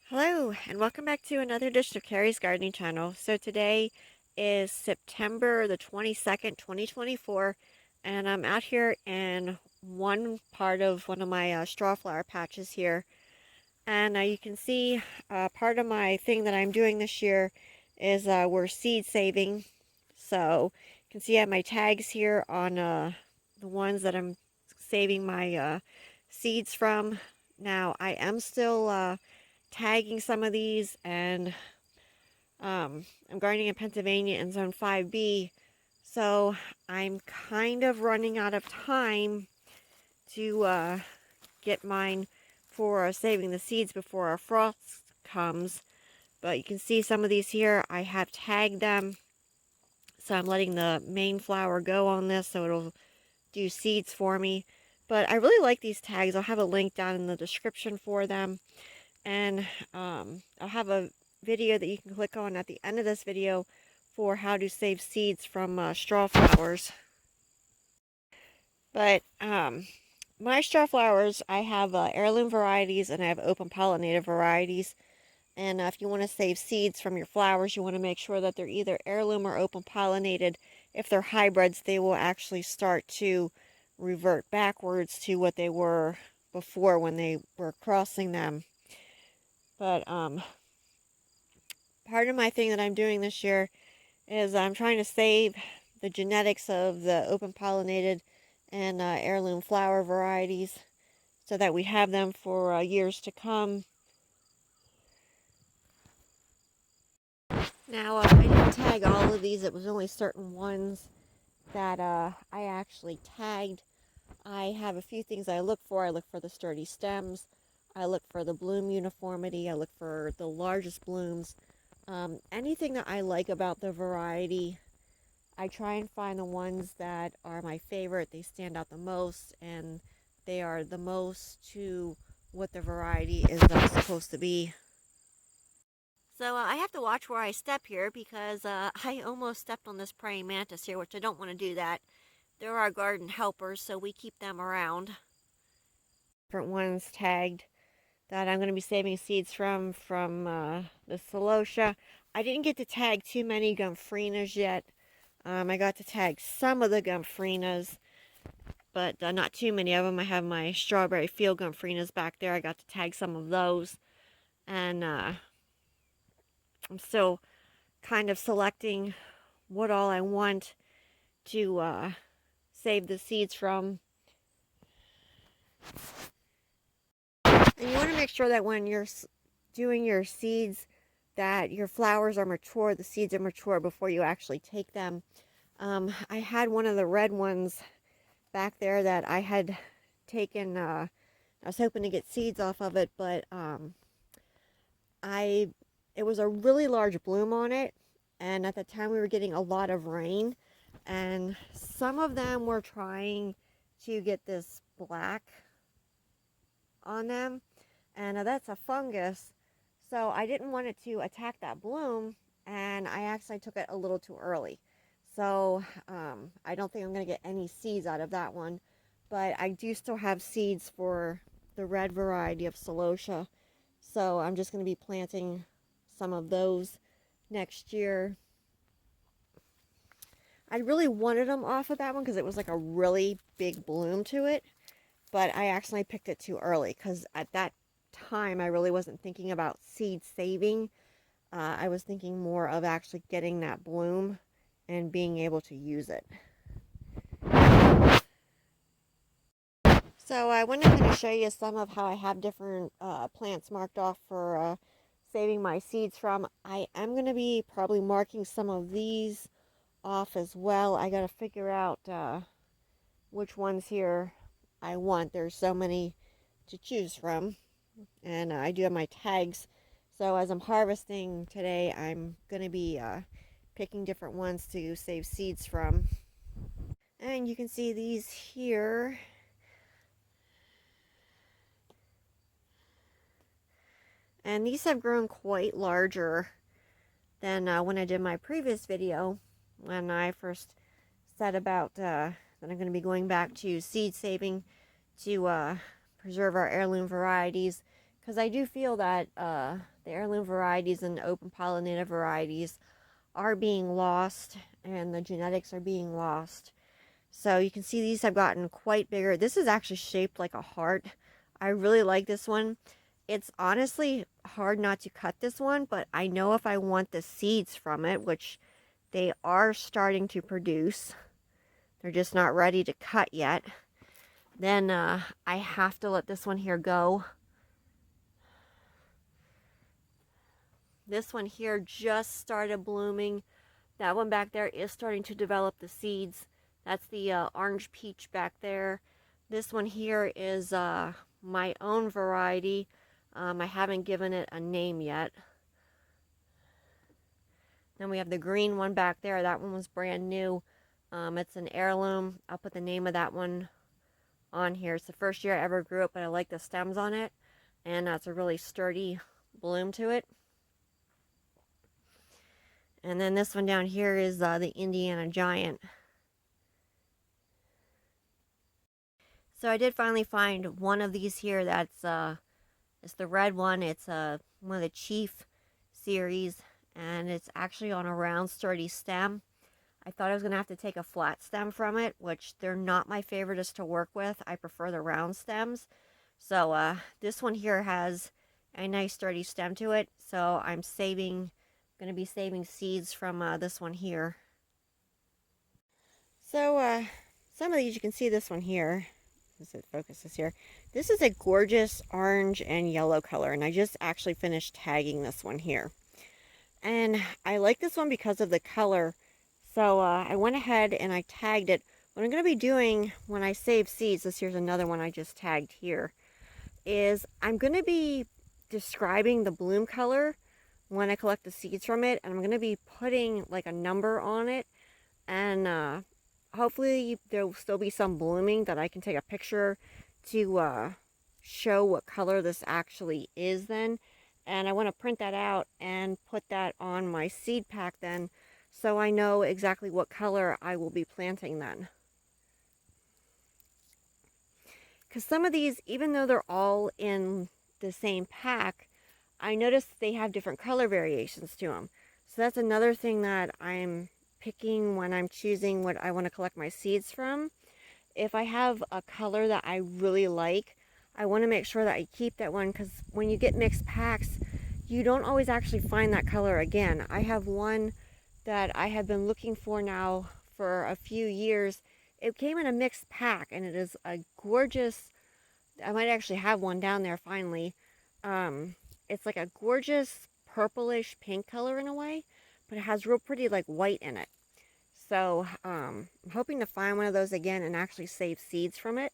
Hello, and welcome back to another edition of Carrie's Gardening Channel. So today is September the 22nd, 2024, and I'm out here in one part of one of my straw flower patches here. And you can see part of my thing that I'm doing this year is we're seed saving. So you can see I have my tags here on the ones that I'm saving my seeds from. Now I am still tagging some of these, and I'm gardening in Pennsylvania in Zone 5B, so I'm kind of running out of time to get mine for saving the seeds before our frost comes. But you can see some of these here, I have tagged them, so I'm letting the main flower go on this so it'll do seeds for me. But I really like these tags. I'll have a link down in the description for them. And I'll have a video that you can click on at the end of this video for how to save seeds from straw flowers. But my straw flowers, I have heirloom varieties and I have open pollinated varieties. And if you want to save seeds from your flowers, you want to make sure that they're either heirloom or open pollinated. If they're hybrids, they will actually start to revert backwards to what they were before when they were crossing them. But part of my thing that I'm doing this year is I'm trying to save the genetics of the open pollinated and heirloom flower varieties so that we have them for years to come. Now, I didn't tag all of these. It was only certain ones that I actually tagged. I have a few things I look for. I look for the sturdy stems. I look for the bloom uniformity. I look for the largest blooms. Anything that I like about the variety, I try and find the ones that are my favorite. They stand out the most, and they are the most to what the variety is supposed to be. So I have to watch where I step here because I almost stepped on this praying mantis here, which I don't want to do that. They're our garden helpers, so we keep them around. Different ones tagged that I'm going to be saving seeds from the celosia. I didn't get to tag too many gomphrenias yet. I got to tag some of the gomphrenias, but not too many of them. I have my strawberry field gomphrenias back there. I got to tag some of those. And I'm still kind of selecting what all I want to save the seeds from. And you want to make sure that when you're doing your seeds that your flowers are mature, the seeds are mature before you actually take them. I had one of the red ones back there that I had taken, I was hoping to get seeds off of it, but it was a really large bloom on it, and at the time we were getting a lot of rain, and some of them were trying to get this black on them, and that's a fungus, so I didn't want it to attack that bloom, and I actually took it a little too early. So I don't think I'm going to get any seeds out of that one, but I do still have seeds for the red variety of celosia, so I'm just going to be planting some of those next year. I really wanted them off of that one because it was like a really big bloom to it, but I actually picked it too early because at that time I really wasn't thinking about seed saving. I was thinking more of actually getting that bloom and being able to use it. So I wanted to show you some of how I have different plants marked off for saving my seeds from. I am going to be probably marking some of these off as well. I got to figure out which ones here I want. There's so many to choose from, and I do have my tags. So as I'm harvesting today, I'm going to be picking different ones to save seeds from. And you can see these here. And these have grown quite larger than when I did my previous video, when I first said about that I'm going to be going back to seed saving to preserve our heirloom varieties, because I do feel that the heirloom varieties and the open pollinated varieties are being lost, and the genetics are being lost. So you can see these have gotten quite bigger. This is actually shaped like a heart. I really like this one. It's honestly hard not to cut this one, but I know if I want the seeds from it, which they are starting to produce, they're just not ready to cut yet, then I have to let this one here go. This one here just started blooming. That one back there is starting to develop the seeds. That's the orange peach back there. This one here is my own variety. I haven't given it a name yet. Then we have the green one back there. That one was brand new. It's an heirloom. I'll put the name of that one on here. It's the first year I ever grew it, but I like the stems on it. And that's a really sturdy bloom to it. And then this one down here is the Indiana Giant. So I did finally find one of these here that's it's the red one. It's one of the Chief series, and it's actually on a round sturdy stem. I thought I was going to have to take a flat stem from it, which they're not my favoriteest to work with. I prefer the round stems. So this one here has a nice sturdy stem to it. So I'm going to be saving seeds from this one here. So some of these, you can see this one here. As it focuses here. This is a gorgeous orange and yellow color, and I just actually finished tagging this one here. And I like this one because of the color. So I went ahead and I tagged it. What I'm going to be doing when I save seeds, this here's another one I just tagged here, is I'm going to be describing the bloom color when I collect the seeds from it, and I'm going to be putting like a number on it, and hopefully there will still be some blooming that I can take a picture to show what color this actually is then. And I want to print that out and put that on my seed pack then, so I know exactly what color I will be planting then. Because some of these, even though they're all in the same pack, I noticed they have different color variations to them. So that's another thing that I'm picking when I'm choosing what I want to collect my seeds from. If I have a color that I really like, I want to make sure that I keep that one, because when you get mixed packs, you don't always actually find that color again. I have one that I have been looking for now for a few years. It came in a mixed pack, and it is a gorgeous, I might actually have one down there finally. It's like a gorgeous purplish pink color in a way, but it has real pretty like white in it. So I'm hoping to find one of those again and actually save seeds from it.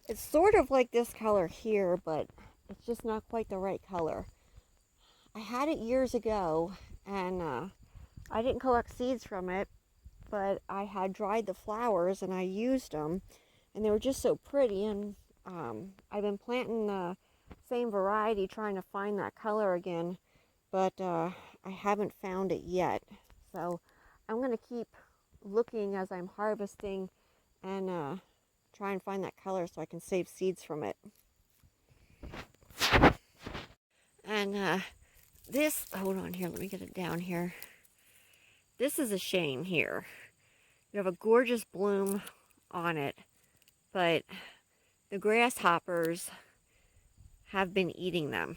It's sort of like this color here, but it's just not quite the right color. I had it years ago, and I didn't collect seeds from it, but I had dried the flowers and I used them, and they were just so pretty. And I've been planting the same variety, trying to find that color again, but I haven't found it yet. So I'm going to keep looking as I'm harvesting and try and find that color so I can save seeds from it. And this, hold on here, let me get it down here. This is a shame here. You have a gorgeous bloom on it, but the grasshoppers have been eating them.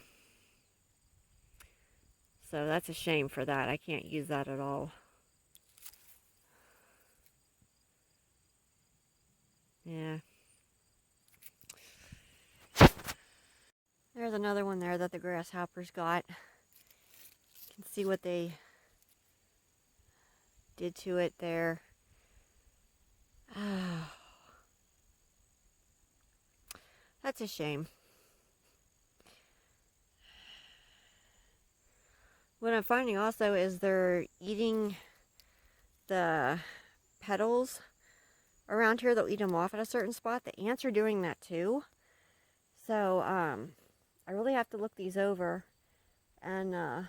So that's a shame for that. I can't use that at all. Yeah. There's another one there that the grasshoppers got. You can see what they did to it there. Oh. That's a shame. What I'm finding also is they're eating the petals around here. They'll eat them off at a certain spot. The ants are doing that too. So I really have to look these over and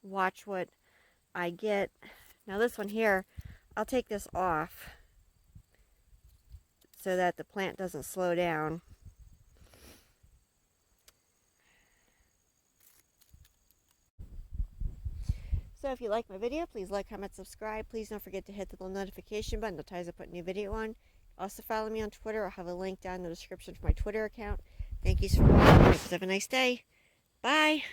watch what I get. Now this one here, I'll take this off so that the plant doesn't slow down. So if you like my video, please like, comment, subscribe. Please don't forget to hit the little notification button that tells I put a new video on. Also follow me on Twitter. I'll have a link down in the description for my Twitter account. Thank you for watching. Have a nice day. Bye.